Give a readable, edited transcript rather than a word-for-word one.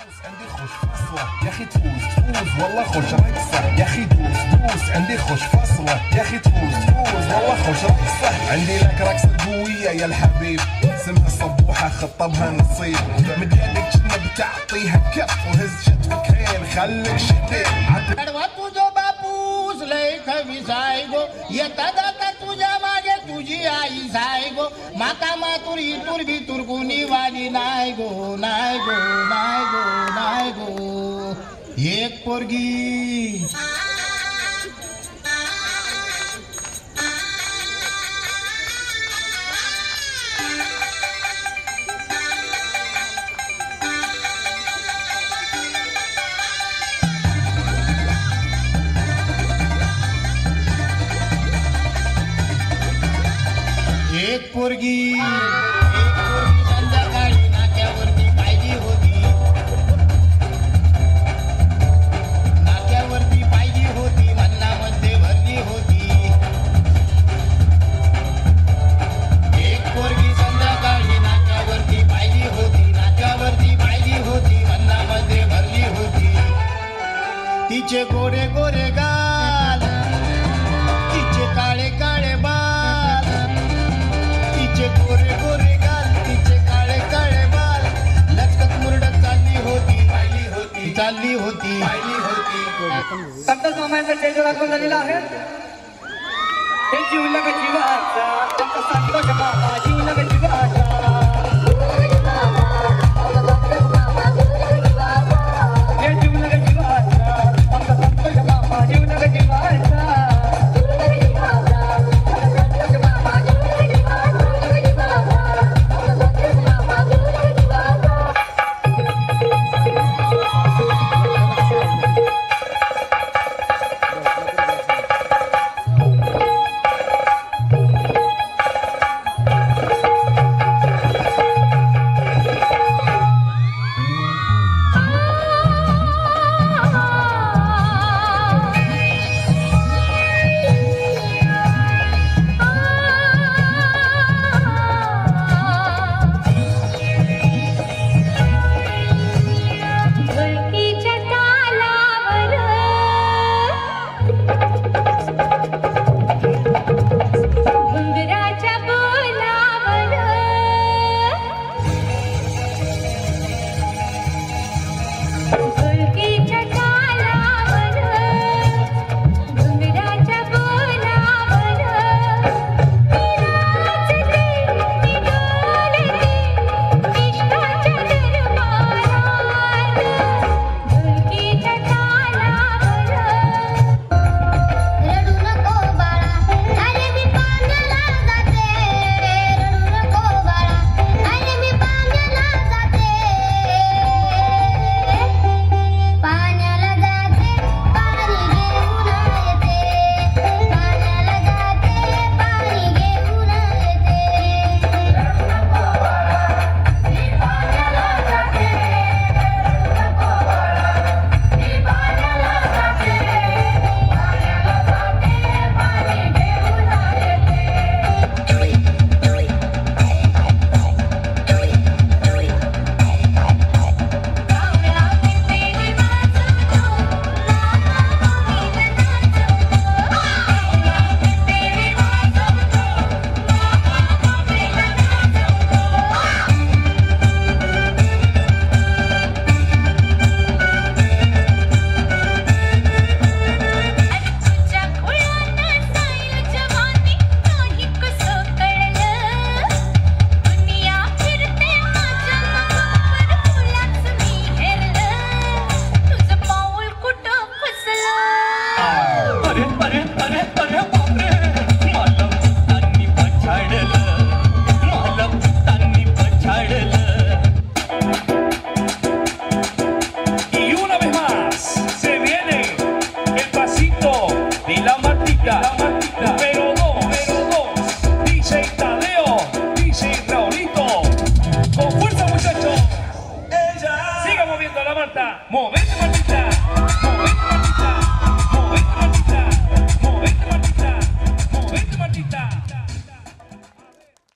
عندي خوش فصلة يا اخي تفوز والله خوش رقصة يا اخي دوس عندي خوش فصلة يا اخي تفوز والله خوش رقصة عندي لك رقصة قوية يا الحبيب سمها الصبوحة خطبها نصيب مد يدك كنا بتعطيها كف وهز شتفكين خليك شديد तुझो बापूस लय खवी साय गो येता जाता तुझ्या मागे तुझी आई साय गो माता मातुर इतुर भितुर कोणी वाली नाय गो नाय गो नाय गो नाय गो एक पोरगी एक पोरगी संध्याकाळी नाक्यावरती पाहिली होती नाक्यावरती पाहिली होती मन्नामध्ये भरली होती एक पोरगी संध्याकाळी नाक्यावरती पाहिली होती नाक्यावरती पाहिली होती मन्नामध्ये भरली होती तिचे गोरे गोरे गाल तिचे काळे काळे बाल तिचे गोरे गोरे गाल तिचे काळे काळे बाल लचकत मुरडत चालली होती पाहिली होती चालली होती पाहिली होती संतोष मामांचा स्टेज दाखवून झालेला आहे हे जीवला का जीवाचा आमचा संतोष मामा जीवला का जीवाचा हे जीवला का जीवाचा आमचा संतोष मामा जीवला का जीवाचा ¡Movete, Martita!